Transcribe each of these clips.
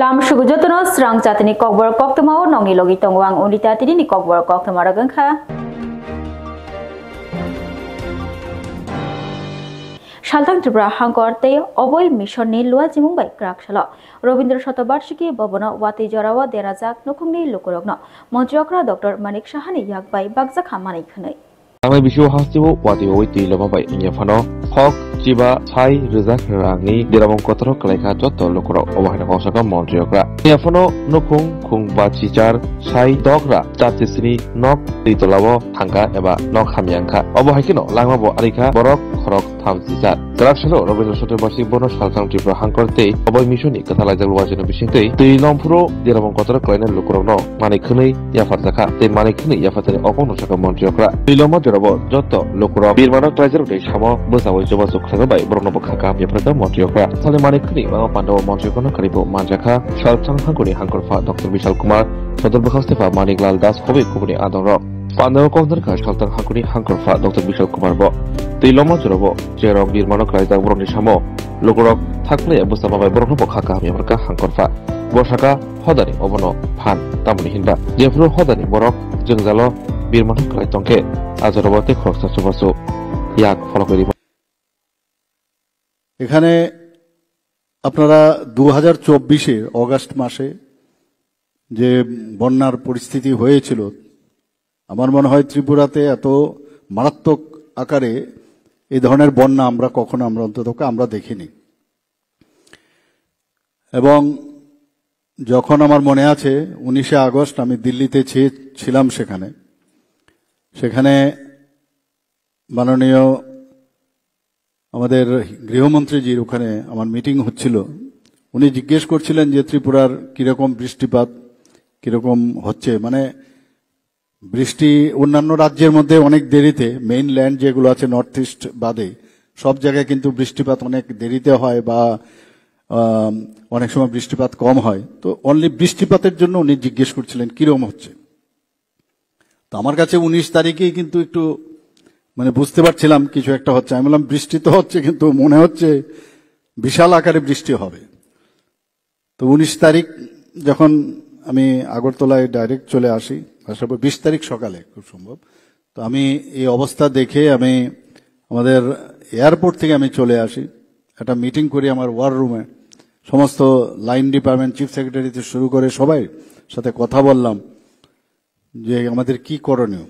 Lam sugujotono serang catini kokbor koktemau nongi logi tongwang unita tini ni kokbor koktemara gengkha. Shaltang Tripura Hangkor te oboi mission ni luar jimung baik kerak shalo. Robindra Shatabarshiki Bobono Wati Jorawa Derajak Nukungni Lukurokno. Montriokra Dr. Manik Shahani yak bai bagzak hamani khanai. Ang bisyo hasibo wati oi loma bai inya phano hok chiba sai rizak rangi diramong kotro kalaika joto lokro obahina kosaka montriokra inya phano nukung khung ba chichar sai dogra chatisini nok titolabo thangka eba nok hamyangka obahikino langmabo arika borok khorok tham chichar Karakshalo Robindra Shatabarshiki Bono Shaltang Tripura Hangkor te oboi misioni kathalajak luwajino bisingtei tei longphuro diramong kotro kalaina lukurokno manikhnei yafarzaka te manikhnei yafatani okong nosaka montriokra tiloma Bo joto lokro birmano trajer de samo bosawo joba sukhaga bai borno bokhaka yaprata montriokra sale manikni ma pandaw montriokono karibo manjaka shalchang hangkoni hangkorfa Dr. Vishal Kumar Sodor Bakhastefa Maniklal Das Khobe Kubuni Adoro pandaw kongdar ka shalchang hangkoni hangkorfa Dr. Vishal Kumar bo tiloma jorobo jerong birmano trajer borni samo lokro thakle bosama bai borno bokhaka yapraka hangkorfa bosaka hodani obono phan tamuni hinba jefro hodani borok jengjalo birmano krai tongke আজরবতে খরচা চবাসো ইয়াক follow করি এখানে আপনারা 2024 এর August মাসে যে বন্যার পরিস্থিতি হয়েছিল আমার মনে হয় ত্রিপুরাতে এত মারাত্মক আকারে এই ধরনের বন্যা আমরা কখনো অন্তত আমরা দেখিনি এবং যখন আমার মনে আছে 19 আগস্ট আমি দিল্লিতে ছিলাম সেখানে মাননীয় আমাদের গৃহমন্ত্রীজির ওখানে আমার মিটিং হচ্ছিল উনি জিজ্ঞেস করছিলেন যে ত্রিপুরার কিরকম বৃষ্টিপাত কিরকম হচ্ছে মানে বৃষ্টি অন্যান্য রাজ্যের মধ্যে অনেক দেরিতে মেইন ল্যান্ড যেগুলো আছে নর্থ ইস্ট বাদে সব জায়গায় কিন্তু বৃষ্টিপাত অনেক দেরিতে হয় বা অনেক সময় বৃষ্টিপাত কম হয় তো অনলি বৃষ্টিপাতের জন্য উনি জিজ্ঞেস করছিলেন কিরকম হচ্ছে তো আমার কাছে 19 তারিখেই কিন্তু একটু মানে বুঝতে পারছিলাম কিছু একটা হচ্ছে আমি বললাম বৃষ্টি তো হচ্ছে কিন্তু মনে হচ্ছে বিশাল আকারে বৃষ্টি হবে তো 19 তারিখ যখন আমি আগরতলায় ডাইরেক্ট চলে আসি আসার পর 20 তারিখ সকালে খুব সম্ভব তো আমি এই অবস্থা দেখে আমি আমাদের এয়ারপোর্ট থেকে আমি চলে আসি একটা মিটিং করি আমার ওয়ার রুমে সমস্ত লাইন ডিপার্টমেন্ট চিফ সেক্রেটারি থেকে শুরু করে সবাই সাথে কথা বললাম যে আমাদের কি করণীয়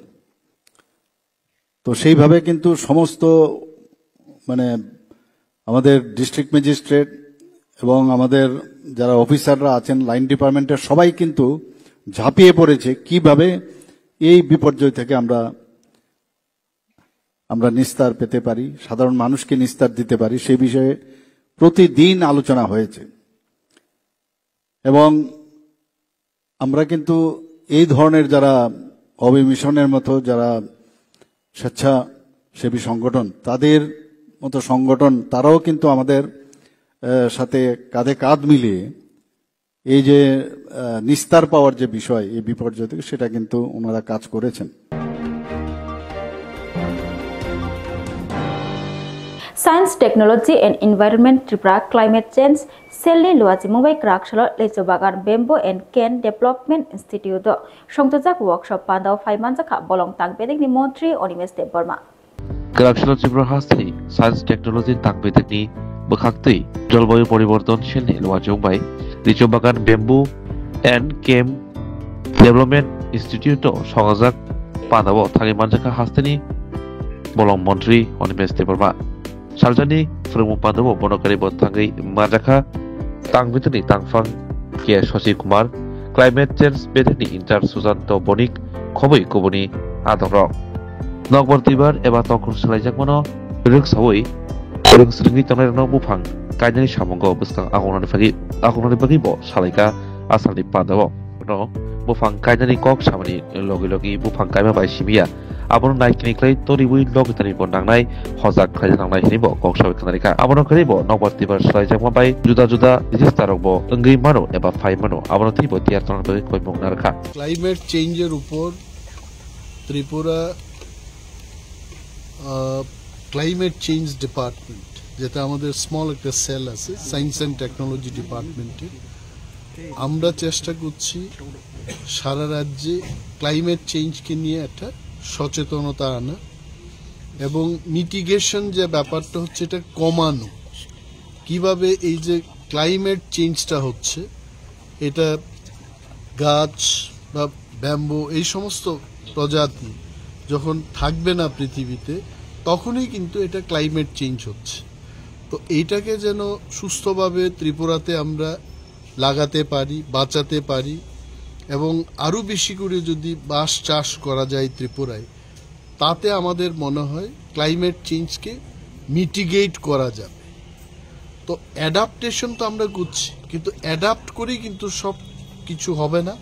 তো সেইভাবে কিন্তু সমস্ত মানে আমাদের ডিস্ট্রিক্ট ম্যাজিস্ট্রেট এবং আমাদের যারা অফিসাররা আছেন লাইন ডিপার্টমেন্টের সবাই কিন্তু ঝাঁপিয়ে পড়েছে কিভাবে এই বিপর্যয় থেকে আমরা নিস্তার পেতে পারি সাধারণ মানুষকে নিস্তার দিতে পারি সেই বিষয়ে প্রতিদিন আলোচনা হয়েছে এবং আমরা কিন্তু এই ধরনের যারা অবৈ মিশনের মতো যারা স্বেচ্ছাসেবী সংগঠন তাদের মতো সংগঠন তারাও কিন্তু আমাদের সাথে কাঁধে কাঁধ মিলিয়ে এই যে নিস্তার পাওয়ার যে বিষয় এই বিপর্যয় থেকে সেটা কিন্তু ওনারা কাজ করেছেন Science, Technology and Environment Tripura Climate Change Selni Luaji Mumbai Krakshalo Lechobagan Bamboo and Cane Development Institute Songtojak Workshop Pandaw Faimanjaka Bolong Tangpedek ni Montri Onimes Deborma Karakshalo Tripura Hastri Science Technology Tangpedek ni Bakhaktei Jolbayu Poriborton Selni Luaji Mumbai Lechobagan Bamboo and Cane Development Institute Songtojak Pandaw Faimanjaka Hastri Bolong Montri Onimes Deborma Saljani Fremu Pandaw Bonokari Botangai Majaka Tangbitani Tangfang Kia Shoshi Kumar Climate Change Bedeni Inter Susanto Bonik Khoboi Kubuni Adoro Nokbortibar Eba Tongkur Selajak Mono Ruk Sawoi Ruk Sringi Tonero Bufang Kainani Shamongo Buskang Agonani Bagi Bo Salika Asali Pandaw No Bufang Kainani Kok Shamani Logi Bufang Kaima Bai Shimia Abono naikiniklai toriwi logitani bo nangnai hojak khlaijak nangnai hinibo koksawi khanarika abono kharibo nokbartibar slaijakma bai juda disaster bo ongui mano eba phai mano abono thibo tiar tong bai koimong narkha climate change er upor Tripura climate change department যেটা আমাদের small একটা sell আছে science and technology ডিপার্টমেন্টে আমরা চেষ্টা করছি সারা রাজ্যে climate চেঞ্জকে নিয়ে একটা সচেতনতা আনা এবং মিটিগেশন যে ব্যাপারটা হচ্ছে এটা কমানো। কিভাবে এই যে ক্লাইমেট চেঞ্জটা হচ্ছে এটা গাছ বা ব্যাম্বো এই সমস্ত প্রজাতি যখন থাকবে না পৃথিবীতে তখনই কিন্তু এটা ক্লাইমেট চেঞ্জ হচ্ছে। তো এইটাকে যেন সুস্থভাবে ত্রিপুরাতে আমরা লাগাতে পারি, বাঁচাতে পারি এবং আরও বেশি করে যদি বাঁশ চাষ করা যায় ত্রিপুরায়, তাতে আমাদের মনে হয় ক্লাইমেট চেঞ্জকে মিটিগেট করা যাবে। তো অ্যাডাপ্টেশন তো আমরা করছি, কিন্তু অ্যাডাপ্ট করেই কিন্তু সব কিছু হবে না।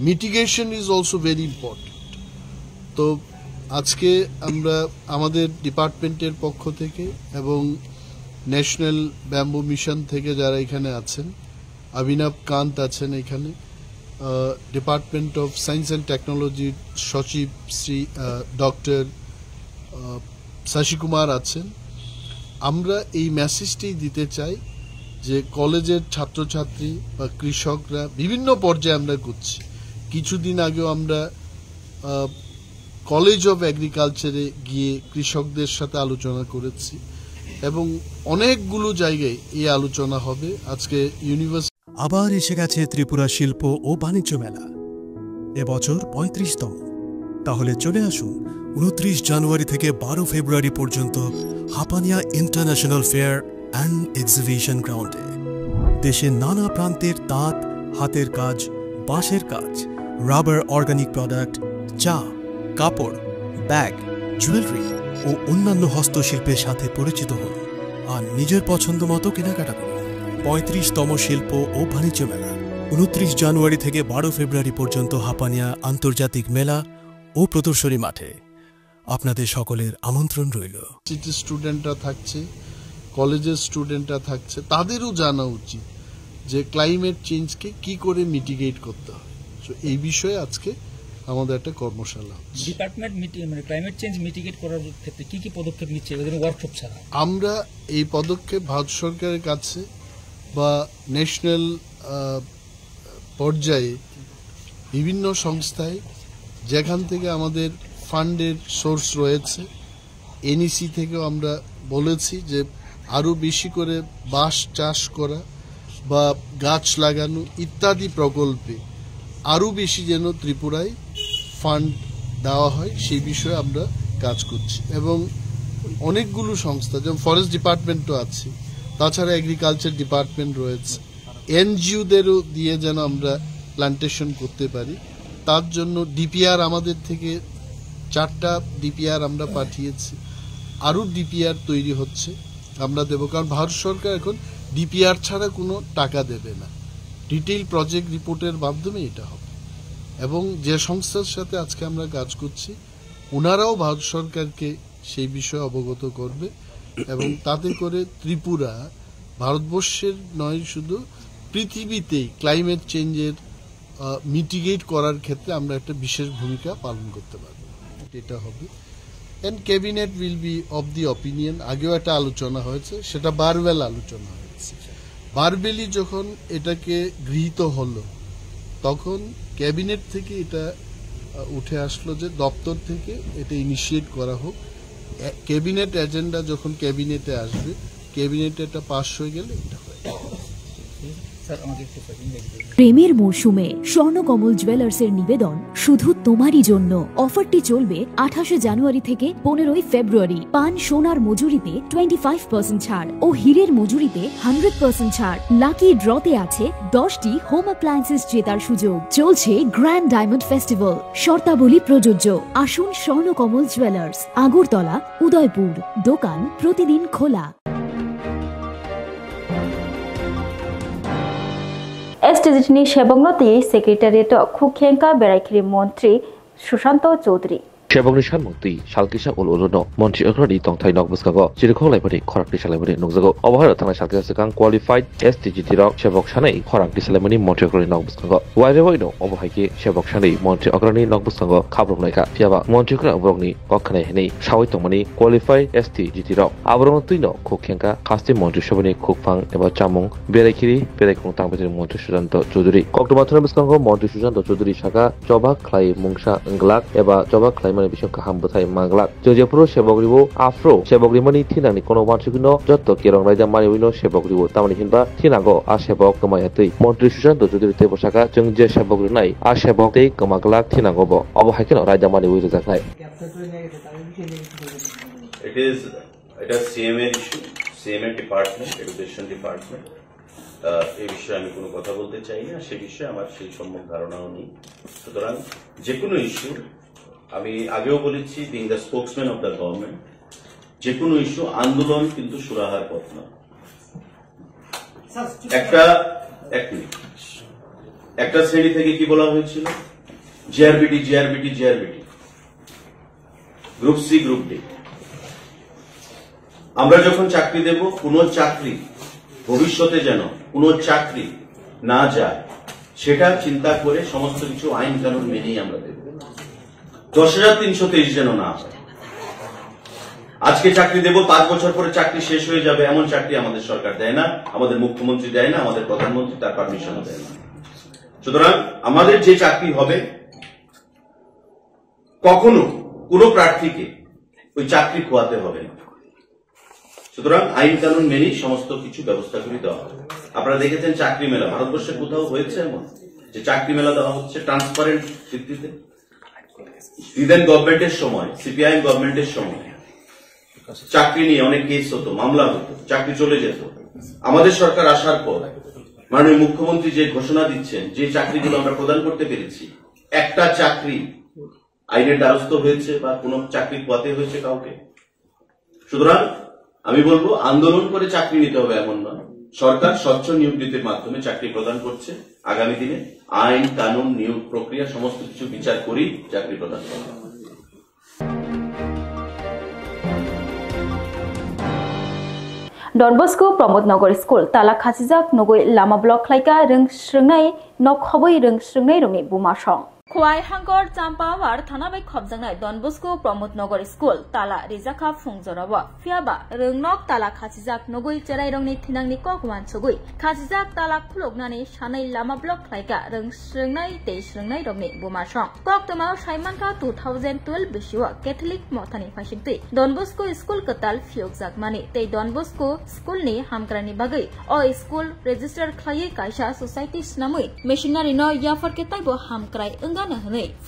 Mitigation is also very important. তো আজকে আমরা আমাদের ডিপার্টমেন্টের পক্ষ থেকে এবং ন্যাশনাল ব্যাম্বু মিশন থেকে যারা এখানে আছেন, অভিনব কান্ত আছেন এখানে, ডিপার্টমেন্ট অফ সায়েন্স অ্যান্ড টেকনোলজির সচিব শ্রী ডক্টর শশী কুমার আছেন। আমরা এই মেসেজটাই দিতে চাই যে কলেজের ছাত্রছাত্রী বা কৃষকরা বিভিন্ন পর্যায়ে আমরা করছি। কিছুদিন আগেও আমরা কলেজ অফ এগ্রিকালচারে গিয়ে কৃষকদের সাথে আলোচনা করেছি এবং অনেকগুলো জায়গায় এই আলোচনা হবে। আজকে ইউনিভার্সিটি আবার এসে গেছে ত্রিপুরা শিল্প ও বাণিজ্য মেলা, এবছর 35তম। তাহলে চলে আসুন 29 জানুয়ারি থেকে 12 ফেব্রুয়ারি পর্যন্ত Hapania international fair and exhibition গ্রাউন্ডে। দেশের নানা প্রান্তের তাঁত, হাতের কাজ, বাঁশের কাজ, রাবার, অর্গানিক প্রোডাক্ট, চা, কাপড়, ব্যাগ, জুয়েলারি ও অন্যান্য হস্তশিল্পের সাথে পরিচিত হন আর নিজের পছন্দ মতো কেনাকাটা করুন। 35তম শিল্প ও বাণিজ্য মেলা 29 জানুয়ারি থেকে 12 ফেব্রুয়ারি পর্যন্ত হাপানিয়া আন্তর্জাতিক মেলা ও প্রদর্শনী মাঠে। আপনাদের সকলের আমন্ত্রণ রইল। স্টুডেন্টরা থাকছে, কলেজের স্টুডেন্টরা থাকছে, তাদেরও জানা উচিত যে ক্লাইমেট চেঞ্জকে কি করে মিটিগেট করতে হয়। এই বিষয়ে আজকে আমাদের একটা কর্মশালা। ডিপার্টমেন্ট মানে ক্লাইমেট চেঞ্জ মিটিগেট করার ক্ষেত্রে কি কি পদক্ষেপ নিচ্ছে ওয়ার্কশপ ছাড়া? আমরা এই পদক্ষেপ ভারত সরকারের কাছে বা ন্যাশনাল পর্যায়ে বিভিন্ন সংস্থায় যেখান থেকে আমাদের ফান্ডের সোর্স রয়েছে, এনইসি থেকেও আমরা বলেছি যে আরও বেশি করে বাঁশ চাষ করা বা গাছ লাগানো ইত্যাদি প্রকল্পে আরও বেশি যেন ত্রিপুরায় ফান্ড দেওয়া হয় সেই বিষয়ে আমরা কাজ করছি। এবং অনেকগুলো সংস্থা যেমন ফরেস্ট ডিপার্টমেন্টও আছে, তাছাড়া এগ্রিকালচার ডিপার্টমেন্ট রয়েছে, এনজিওদেরও দিয়ে যেন আমরা প্ল্যান্টেশন করতে পারি। তার জন্য ডিপিআর আমাদের থেকে 4টা ডিপিআর আমরা পাঠিয়েছি, আরও ডিপিআর তৈরি হচ্ছে, আমরা দেব। কারণ ভারত সরকার এখন ডিপিআর ছাড়া কোনো টাকা দেবে না, ডিটেইল প্রজেক্ট রিপোর্টের মাধ্যমে এটা হবে। এবং যে সংস্থার সাথে আজকে আমরা কাজ করছি ওনারাও ভারত সরকারকে সেই বিষয়ে অবগত করবে এবং তাতে করে ত্রিপুরা ভারতবর্ষের নয় শুধু পৃথিবীতেই ক্লাইমেট চেঞ্জের মিটিগেট করার ক্ষেত্রে আমরা একটা বিশেষ ভূমিকা পালন করতে পারব। এটা হবে। And cabinet will be of the opinion. আগেও একটা আলোচনা হয়েছে, সেটা বারওয়েল আলোচনা হয়েছে। বারবেলি যখন এটাকে গৃহীত হলো তখন ক্যাবিনেট থেকে এটা উঠে আসলো যে দপ্তর থেকে এটা ইনিশিয়েট করা হোক। ক্যাবিনেট এজেন্ডা যখন ক্যাবিনেটে আসবে, ক্যাবিনেটে এটা পাস হয়ে গেলে এটা হয়। প্রেমের মরশুমে স্বর্ণকমল জুয়েলার্সের নিবেদন শুধু তোমারই জন্য। অফারটি চলবে 28 জানুয়ারি থেকে 15 ফেব্রুয়ারি। পান সোনার মজুরিতে 25% ছাড় ও হীরের মজুরিতে 100% ছাড়। লাকি ড্রতে আছে 10টি হোম অ্যাপ্লায়েন্সেস জেতার সুযোগ। চলছে গ্র্যান্ড ডায়মন্ড ফেস্টিভ্যাল, শর্তাবলী প্রযোজ্য। আসুন স্বর্ণকমল জুয়েলার্স, আগরতলা, উদয়পুর। দোকান প্রতিদিন খোলা। STGTनि शेबंगनति सेक्रेटारियेट खुखेंका बेरायखिरि मन्त्री Sushant Chaudhary Shebokni Shanmukti Shalkisha Uluno Monti Agradi Tongtai Nogbuskago Chiriko Labori Korak Disalamani Nogzago Obahara Tana Shalkisakang qualified STGT Rock Shebok Shanai Korak Disalamani Monti Agradi Nogbuskago Wairevoino Obahaki Shebok Shanai Monti Agradi Nogbuskago Kabrum Naika Fiaba Monti Agra Brogni Kokane Hene Shawai Tongmani qualified STGT Rock Abromatuino Kokenka Kasti Monti Shabani Kokfang Eba Chamung Berekiri Berekung Tangpati Monti Sujanto Chuduri Koktomatana Biskango Monti Sujanto Chuduri Shaka Joba Klai Mungsha Nglak Eba Joba Klai Bisho Kaham Butai Manglak Jojapuro Shebogribo Afro Shebogrimani Tinani Kono Wanchikuno Joto Kirong Raja Mani Wino Shebogribo Tamani Hinba Tinago Ashebok Kamayati Montri Sujanto Judiri Tebo Shaka Jungje Shebogrinai Ashebok Te Kamaglak Tinagobo Obo Hakino Raja Mani Wino Zakai. It is CMA issue, CMA department, education department. এই বিষয়ে আমি কোনো কথা বলতে চাই না, সে বিষয়ে আমার সেই সম্যক ধারণাও নেই। সুতরাং যে কোনো ইস্যু আমি আগেও বলেছি, being the spokesman of the government, যে কোনো ইস্যু আন্দোলন কিন্তু সুরাহার পথ না। একটা শ্রেণী থেকে কি বলা হয়েছিল, GRBT GRBT GRBT, group C group D. আমরা যখন চাকরি দেব, কোন চাকরি ভবিষ্যতে যেন কোন চাকরি না যায় সেটা চিন্তা করে সমস্ত কিছু আইন কানুন মেনেই আমরা দেব। 10,323 যেন না হয়। আজকে চাকরি দেব, 5 বছর পরে চাকরি শেষ হয়ে যাবে, এমন চাকরি আমাদের সরকার দেয় না, আমাদের মুখ্যমন্ত্রী দেয় না, আমাদের প্রধানমন্ত্রী তার পারমিশনও দেয় না। সুতরাং আমাদের যে চাকরি হবে, কখনো কোনো প্রার্থীকে ওই চাকরি খোয়াতে হবে না। সুতরাং আইন কানুন মেনেই সমস্ত কিছু ব্যবস্থা করে দেওয়া হবে। আপনারা দেখেছেন চাকরি মেলা ভারতবর্ষে কোথাও হয়েছে এমন যে চাকরি মেলা দেওয়া হচ্ছে ট্রান্সপারেন্ট ভিত্তিতে? ইদেন গভর্নমেন্টের সময়, সিপিআইএম গভর্নমেন্টের সময় চাকরি নিয়ে অনেক কেস হতো, মামলা হতো, চাকরি চলে যেত। আমাদের সরকার আসার পর মাননীয় মুখ্যমন্ত্রী যে ঘোষণা দিচ্ছেন, যে চাকরিগুলো আমরা প্রদান করতে পেরেছি, একটা চাকরি আইনের দ্বারস্থ হয়েছে বা কোন চাকরি খোয়াতে হয়েছে কাউকে? সুতরাং আমি বলবো, আন্দোলন করে চাকরি নিতে হবে এমন নয়। সরকার স্বচ্ছ নিয়োগ নীতির মাধ্যমে চাকরি প্রদান করছে। আগামী দিনে আইন কানুন নিয়োগ প্রক্রিয়া সমস্ত কিছু বিচার করেই চাকরি প্রদান করা হবে। Don Bosco Promote Nogor School Tala Khasijak Nogoi Lama Block Laika Rung Shrungnai Nok Khoboi Rung Shrungnai Rumi Bumashong Khwai Hangor Champawar Thanabai Khobjangnai Don Bosco Promote Nogor School Tala Rizaka Phungjorawa Fiaba Rungnok Tala Khasijak Nogoi Cherai Rongni Thinangni Kokwan Chugui Khasijak Tala Khulugnani Shanai Lama Block Laika Rung Shrungnai Te Shrungnai Rongni Bumashong Koktomao Shaimanka 2012 Bishwa Catholic Mothani Fashingti Don Bosco School Katal Fiokjak Mani Te Don Bosco School ni Hamkrani Bagai O School Register Khlai Kaisa Society Snamui Missionary no Yafar Ketaibo Hamkrai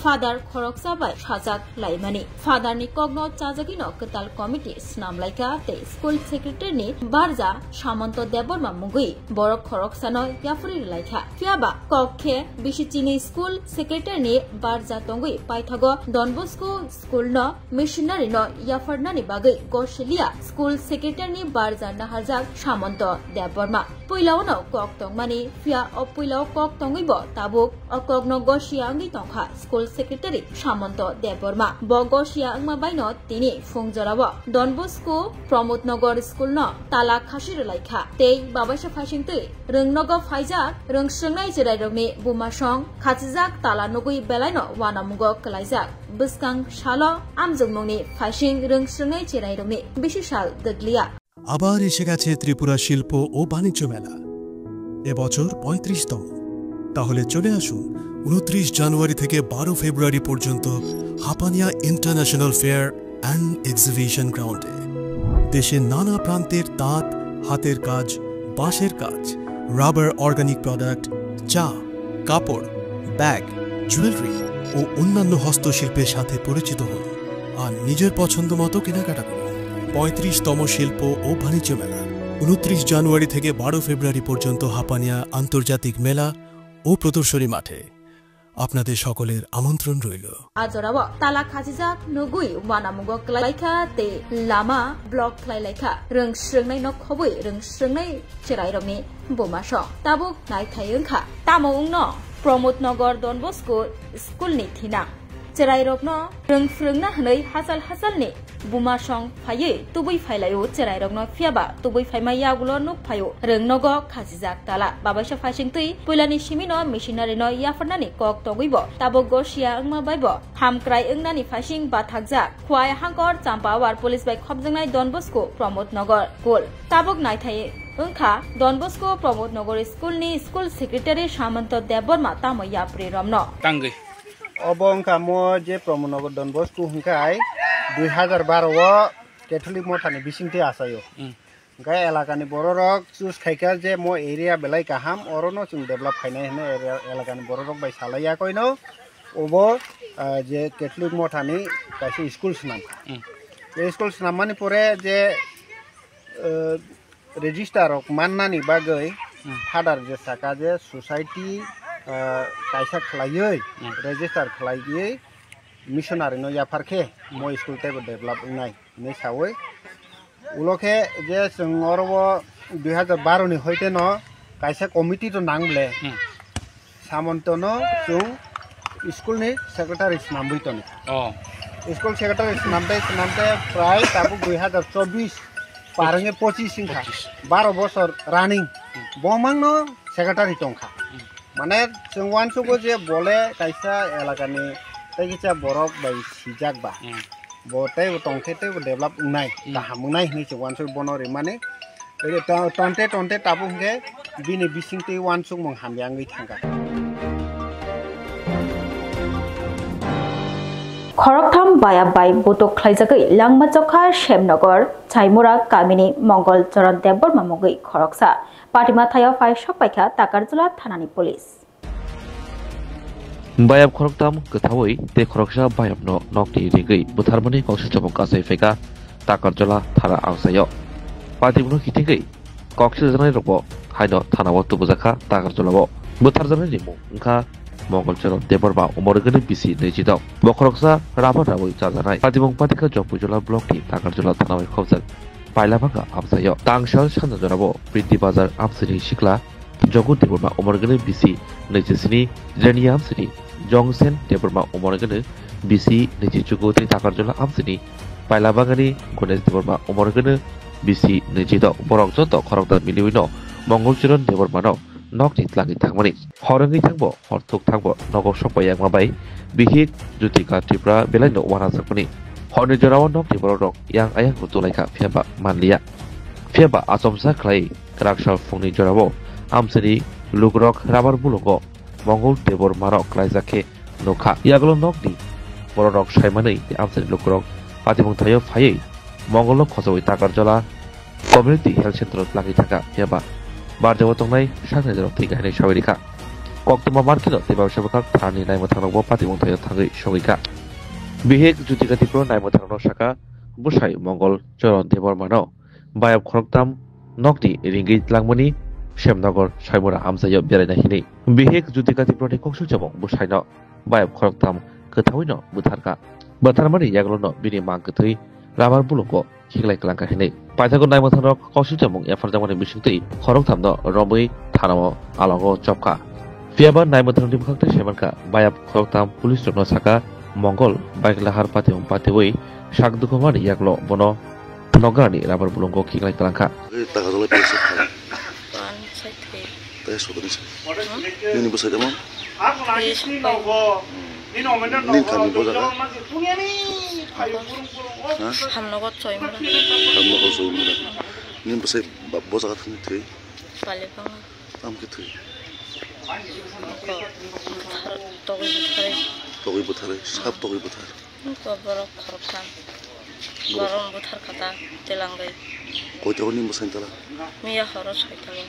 Father Khoroksabai Shazak Laimani Father ni Kogno Chazagino Katal Committee Snam Laika Te School Secretary ni Barja Shamanto Deborma Mugui Borok Khoroksano Yafuri Laika Fiaba Kokhe Bishichini School Secretary ni Barja Tongui Paithago Don Bosco School no Missionary no Yafarnani Bagai Goshelia School Secretary ni Barja Naharzak Shamanto Deborma Puilao no Kok Tongmani Fia o Puilao Kok Tongibo Tabuk o Kogno Goshiangi Tongkha School Secretary Shamanto Deborma Bogoshiya Angmabaino Tini Phungjorawa Don Bosco Promote Nogor School no Tala Khashir Laika Tei Babasha Phashingtui Rungnogo Faijak Rung Shrungnai Cherai Rogni Bumashong Khachijak Tala Nogui Belaino Wanamugo Kalaijak Buskang Shalo Amjungmongni Phashing Rung Shrungnai Cherai Rogni Bishishal Daglia আবার এসে গেছে ত্রিপুরা শিল্প ও বাণিজ্য মেলা এবছর 35তম তাহলে চলে আসুন 29 জানুয়ারি থেকে 12 ফেব্রুয়ারি পর্যন্ত Hapania international fair and exhibition গ্রাউন্ডে দেশের নানা প্রান্তের তাঁত হাতের কাজ বাঁশের কাজ রাবার অর্গানিক প্রোডাক্ট চা কাপড় ব্যাগ জুয়েলারি ও অন্যান্য হস্তশিল্পের সাথে পরিচিত হন আর নিজের পছন্দ মতো কেনাকাটা করুন 35তম শিল্প ও বাণিজ্য মেলা 29 জানুয়ারি থেকে 12 ফেব্রুয়ারি পর্যন্ত হাপানিয়া আন্তর্জাতিক মেলা ও প্রদর্শনী মাঠে আপনাদের সকলের আমন্ত্রণ রইল আজরাবা তালা খাজিজাক নগুই ওয়ানামুগো ক্লাইখা তে লামা ব্লক ক্লাইলাইখা রং স্রংনাই ন খবই রং স্রংনাই চেরাই রমনি বোমাশ তাবুক নাইথাইংখা তামৌং ন প্রমোদ নগর ডন বস্কো স্কুল নি thinner cherai rokno frungna hanai hasal ni buma song phaye tubui phailayo cherai rokno fiaba tubui phaimaya gulo nuk phayo rungnogo khasijak tala babasha phasing tui puilani simino machinery no yafarnani kok togibo tabo gosia angma baibo hamkrai ungnani phasing bathakjak khwai hangkor champawar police bai khobjangnai Don Bosco Pramod Nagar Kol tabok naithai Ungkha Don Bosco Pramod Nagar School ni school secretary Samanto Deborma tamaya priramno Tangai Obongka mo je Pramod Nagar Don Bosco hungkai 2012 o Catholic mothani bisingti asayo gai elakani bororok chus khaika je mo area belai kaham orono chung develop khainai hene area elakani bororok bai salaya koino obo je Catholic mothani kaisi school snam এই school নামানি পরে যে register মাননানি বাগৈ father যে সাকা যে society কাইসা খালাयै register খালাयै missionary no ইয়াফারখে মো school তে develop নাই নে সাवै উলকে যে সংরব 2012 नि হইতে ন কাইসা কমিটি তো নাংলে সামন্তনো চুং স্কুল नि সেক্রেটারি নামবইতনি स्कूल सेक्रेटरी नामते प्राय ताबुक 2024 पारंगे 25 सिंखा 12 बছর रानिंग बमांगनो सेक्रेटरी टंखा माने जों वानसुको जे बोले काइसा एलाकानि तैगिसा बरफ बाय सिजाकबा बते टंखेते डेभलप उनाय हामुनाय नि जे वानसु बनरे माने टन्टे ताबुंगे बिनि बिसिंते वानसुक मं हामयांगै थांगा Khoroktham Bayabai Botok Khlaijagai Langma Chokha Shemnagar Chaimura Kamini Mongol Charan Debor Mamogai Khoroksa Patima Thaya Phai Shokpaikha Takarjula Thanani Police Bayab Khoroktham Gathawi te Khoroksa Bayab no Nokti Rigai Butharmani Koksha Chapok Asai Feka Takarjula Thara Ausayo Patimno Kitingai Koksha Janai Robo Haino Thanawo Tubuzaka Takarjula Bo Butharjana Nimu Ngka Mongol Charan Deborba Umorgani Bisi Nejidau Bokroksa Rabar Rawi Chajanai Patimong Patika Jopujula Block Ti Takarjula Thanawai Khobjak Pailabanga Amsayo Tangshal Chandrajarabo Priti Bazar Amsini Shikla Jogu Deborba Umorgani Bisi Nejisini Jeni Amsini Jongsen Deborba Umorgani Bisi Nejichugo Ti Takarjula Amsini Pailabangani Gones Deborba Umorgani Bisi Nejidau Borok Joto Khorokda Miliwino Mongol Charan Debormano Nokti Tlangi Tangmani Horangi Tangbo Hortuk Tangbo Nogok Shokbayang Mabai Bihik Jutika Tripura Belaino Wanasakuni Horni Jorawan Nokti Borok Yang Ayang Kutulaika Fiaba Manlia Fiaba Asomsa Klai Krakshal Fungni Jorabo Amsini Lugrok Rabar Bulongo Mongol Debor Marok Klaizake Nokha Yaglo Nokti Borok Shaimani Amsini Lugrok Patimong Tayo Faye Mongolok Khosawai Takarjala Community Health Center Tlangi Taka Fiaba Barjawa tongnai sanai jarok tiga hinai sawirika koktuma markino tebab sabakak thani naimo thangrokbo patimong thayo thangai sogika bihek jutika tipro naimo thangrok saka busai Mongol Charan Debormano Bayab Khoroktham Nokti Ringgit Langmani Shemnagar Chaimura Amsayo beraina hinai bihek jutika tipro ni koksul jamong busaino Bayab Khoroktham Kathawino Butharka Batharmani yaglono bini mang kathai Rabar Bulongo Higlai Klangka hinai Paithago naimo thangrok koksul jamong yafarjamani bisingtui Khoroktham no Romui Thanamo Alango Chopka Fiaba naimo thangrokni bukhakte semanka Bayab Khoroktham Police Rokno saka Mongol Baiklahar Patimong Patiwai Sakdukhomani yaklo bono Nogani Rabar Bulongo Higlai Klangka Takarjula Police Tay sodani Nini besar jamong Nin kami bojaka Hamnogot Chaimura Nin besar bojaka thani thui Palipanga Tam ke thui Togi Buthare Sab Togi Buthar Borok Khoroktham Borong Buthar Kata Telangai Koi tahu nin besar tala Mia Horos Hoitalo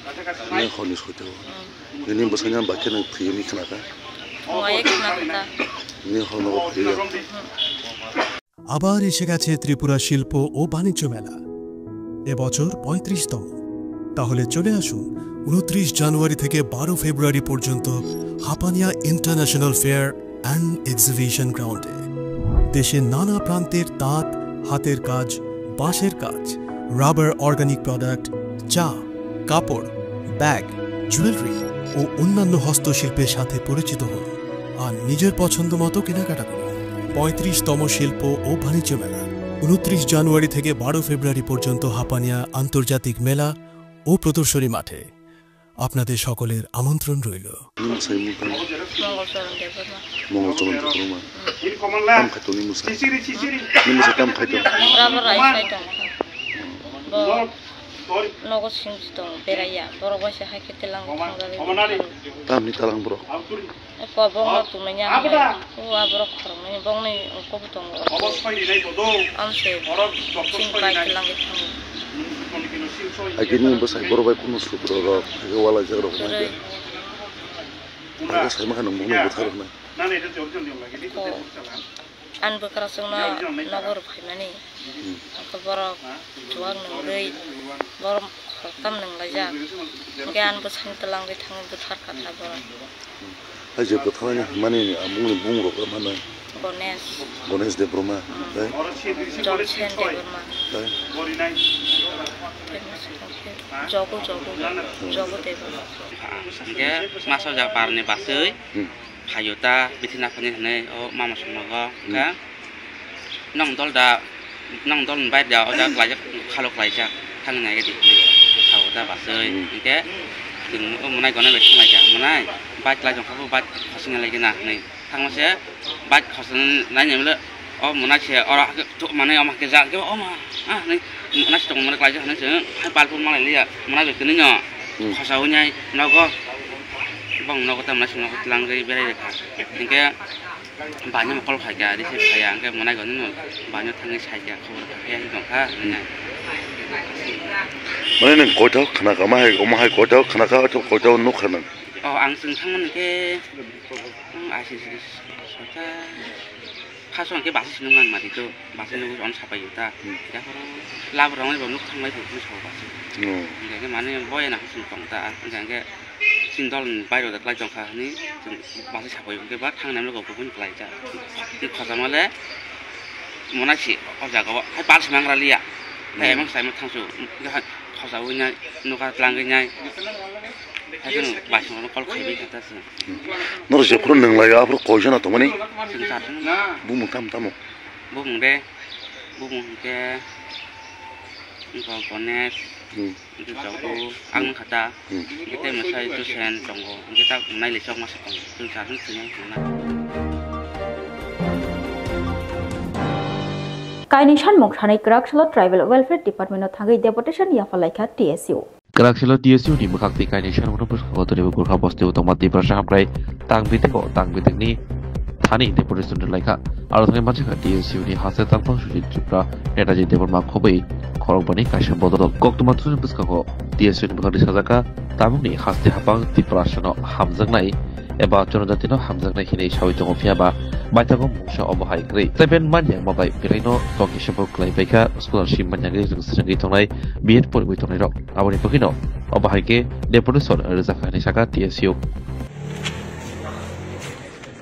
Nin honis hoitalo Nin besar nya bakian thui ni khnaka Moye Khnakata Nin honogot thui আবার এসে গেছে ত্রিপুরা শিল্প ও বাণিজ্য মেলা এবছর 35তম তাহলে চলে আসুন 29 জানুয়ারি থেকে 12 ফেব্রুয়ারি পর্যন্ত Hapania international fair and exhibition গ্রাউন্ডে দেশের নানা প্রান্তের তাঁত হাতের কাজ বাঁশের কাজ রাবার অর্গানিক প্রোডাক্ট চা কাপড় ব্যাগ জুয়েলারি ও অন্যান্য হস্তশিল্পের সাথে পরিচিত হন আর নিজের পছন্দ মতো কেনাকাটা করুন 35তম শিল্প ও বাণিজ্য মেলা 29 জানুয়ারি থেকে 12 ফেব্রুয়ারি পর্যন্ত হাপানিয়া আন্তর্জাতিক মেলা ও প্রদর্শনী মাঠে আপনাদের সকলের আমন্ত্রণ রইল। নগদ সিংস দं बेराया बर' बायसा हायखे तेलां थांजाले तामनि तालां बर' eko bongno tumenya wa बर' खरंनि bongni अंकबो दं आमसे सिं बाय तेलां थां agini bosai बर' बाय कुनु सुब्र र वाला जरो माने साइ माखान मनो बोथार ना anbo karasungna nagor phaimani ko borok juang ngai borom kham nang laja gian bo sang telang ri thang buthar kata borok aje bothani mani amung bung ro mana gones de broma dai jochen de broma dai jogo de broma ge maso ja parne basui hayota bitina phani hne o mama sumaga ka nong dol bai da o ja klai khalok klai ja thang nai ge di hayota basui ke ting o munai gona be thang ja munai bai klai jong khabu bai khosing lai ge na nei thang ma se bai khosing nai nyam le o munai se ora tu mane o ma ke ja ke o ma nei munai se tong munai klai ja nei se hai pal pu ma lai ya munai be kini nyo khosau nyai no go bang no kata mas no kata langgai berai dekha ingke banyak makol khaja di se khaya ingke manai gon no banyak thangi saja khobor khaya hi dongkha nai mane nang kotaw khana ka ma hai kotaw khana ka to kotaw no khana ang sing thangman ke asis sota khasong ke basis nungan mati to basis nungan on sapai yuta ya khoro labrang ai bonuk thangai bu so basis ingke mane boy na sing tongta ingke Sindol bayro da klai jongkha ni basi sabai ke ba thang nam lo ko bun klai ja ni khasa male monachi o ja go hai pal simang ra liya hai emang sai ma thang su khasa u nya no ka tlang ge nyai hai kun basi no kol khai bi ta su nor je purun nang la ya pur ko jana to mani sing sa bu mu tam tam bu mu de bu mu ke ko kones itu jauh ang kata kita masih itu sen tunggu kita naik lesok masuk itu sekarang sini mana Kainishan Mokshani Krakshalo Tribal Welfare Department of Thangai Deputation Yafalaika TSU Krakshalo TSU ni makakti Kainishan Unopus Kotori Gurkha Poste Utomati Prasha Prai Tang Bitek ni Thani Deputation Laika Aro Thani Manchaka TSU ni Hase Talpang Sujit Chupra Netaji Department Khobai Khorokbani Kaishan Bodol Koktumatun Puskako TSU ni Bakari Sajaka Tamuni Haste Hapang Tiprashano Hamjangnai eba Jonojatino Hamjangnai Hini Shawi Jongofiaba Baitago Musha Obohai Grey Seven Manyang Mabai Pirino Toki Shabu Klai Baika Scholarship Manyang Sringi Tongai B.Ed Puri Tongai Rock Aboni Pokino Obohai Ke Deputation Rizafani Shaka TSU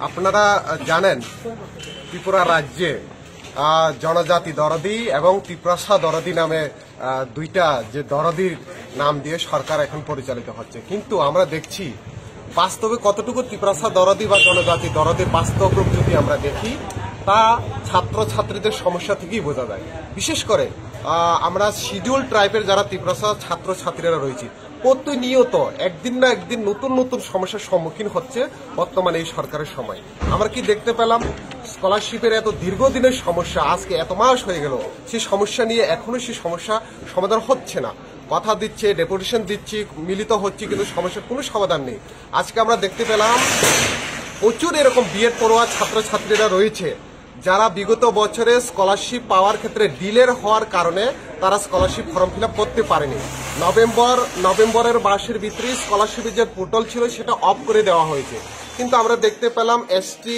আপনারা জানেন ত্রিপুরা রাজ্যে জনজাতি দরদি এবং ত্রিপ্রাসা দরদি নামে দুইটা যে দরদির নাম দিয়ে সরকার এখন পরিচালিত হচ্ছে কিন্তু আমরা দেখছি বাস্তবে কতটুকু ত্রিপ্রাসা দরদি বা জনজাতি দরদির বাস্তব রূপ যদি আমরা দেখি তা ছাত্রছাত্রীদের সমস্যা থেকেই বোঝা যায় বিশেষ করে আমরা শিডিউল ট্রাইবের যারা ত্রিপ্রাসা ছাত্রছাত্রীরা রয়েছে প্রতিনিয়ত একদিন না একদিন নতুন নতুন সমস্যার সম্মুখীন হচ্ছে বর্তমানে এই সরকারের সময় আমরা কি দেখতে পেলাম স্কলারশিপের এত দীর্ঘদিনের সমস্যা আজকে এত মাস হয়ে গেল সেই সমস্যা নিয়ে এখনো সেই সমস্যা সমাধান হচ্ছে না কথা দিচ্ছে ডেপুটেশন দিচ্ছি মিলিত হচ্ছে কিন্তু সমস্যার কোনো সমাধান নেই আজকে আমরা দেখতে পেলাম প্রচুর এরকম বিএড পড়ুয়া ছাত্রছাত্রীরা রয়েছে যারা বিগত বছরে স্কলারশিপ পাওয়ার ক্ষেত্রে ডিলের হওয়ার কারণে তারা স্কলারশিপ ফর্ম ফিল আপ করতে পারেনি নভেম্বরের মাসের ভিতরে স্কলারশিপের যে পোর্টাল ছিল সেটা অফ করে দেওয়া হয়েছে কিন্তু আমরা দেখতে পেলাম এসটি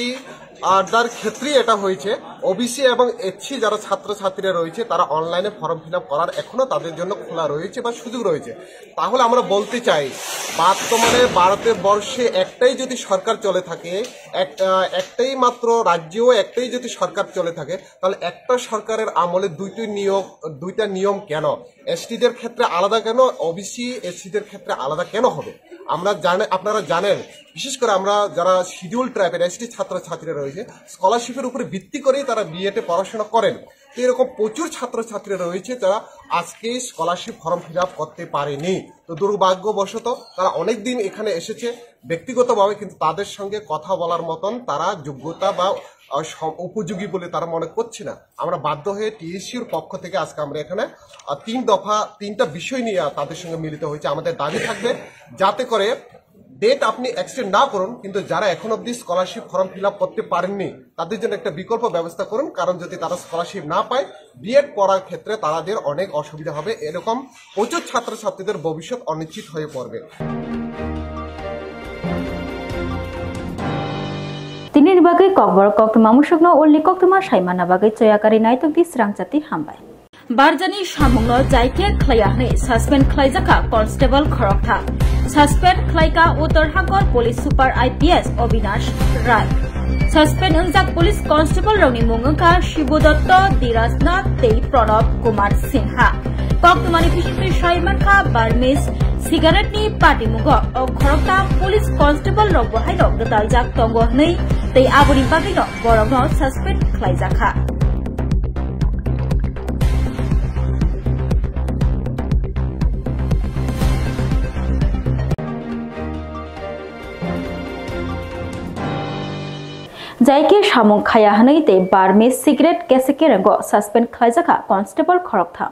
আড্ডার ক্ষেত্রে এটা হয়েছে ওবিসি এবং এসসি যারা ছাত্রছাত্রীরা রয়েছে তারা অনলাইনে ফর্ম ফিল আপ করার এখনো তাদের জন্য খোলা রয়েছে বা সুযোগ রয়েছে তাহলে আমরা বলতে চাই বর্তমানে ভারতবর্ষে একটাই যদি সরকার চলে থাকে একটাই মাত্র রাজ্যেও একটাই যদি সরকার চলে থাকে তাহলে একটা সরকারের আমলে দুইটা নিয়ম কেন এসটিদের ক্ষেত্রে আলাদা কেন ওবিসি এসসিদের ক্ষেত্রে আলাদা কেন হবে আপনারা জানেন বিশেষ করে আমরা যারা শিডিউল ট্রাইবের এসটি ছাত্রছাত্রীরা রয়েছে স্কলারশিপের উপরে ভিত্তি করেই তারা বিএডে পড়াশোনা করেন। তো এরকম প্রচুর ছাত্রছাত্রীরা রয়েছে যারা আজকে স্কলারশিপ ফর্ম ফিল আপ করতে পারেনি। তো দুর্ভাগ্যবশত তারা অনেকদিন এখানে এসেছে ব্যক্তিগতভাবে, কিন্তু তাদের সঙ্গে কথা বলার মতন তারা যোগ্যতা বা উপযোগী বলে তারা মনে করছে না। আমরা বাধ্য হয়ে টিএসসির পক্ষ থেকে আজকে আমরা এখানে 3 দফা 3টা বিষয় নিয়ে তাদের সঙ্গে মিলিত হয়েছে। আমাদের দাবি থাকবে যাতে করে ডেট আপনি এক্সটেন্ড না করুন, কিন্তু যারা এখন অব্দি স্কলারশিপ ফর্ম ফিল আপ করতে পারেননি তাদের জন্য একটা বিকল্প ব্যবস্থা করুন, কারণ যদি তারা স্কলারশিপ না পায় বিএড পড়ার ক্ষেত্রে তাদের অনেক অসুবিধা হবে। এরকম প্রচুর ছাত্রছাত্রীদের ভবিষ্যৎ অনিশ্চিত হয়ে পড়বে। Tini bagai kokbor koktuma musukno ulni koktuma saimana bagai coyakari naitok di serang jati hambai. Barjani samungno jaike klayahni suspend klayjaka constable khorokta. Suspend klayka Uttarhagor Police Super IPS Obinash Rai. Suspend unjak Police Constable roni mungka Shibudotto Dirasnath Tei Pranab Kumar Sinha. Koktumani pisipri saimanka Barmis Cigarette ni party mugo o khorokta Police Constable rok bahai rok daljak tongo nei tei aboni bagai no borokno suspend khlaijaka. Jaike samung khaya hanai tei Barmis cigarette keseke rango suspend khlaijaka Constable khorokta.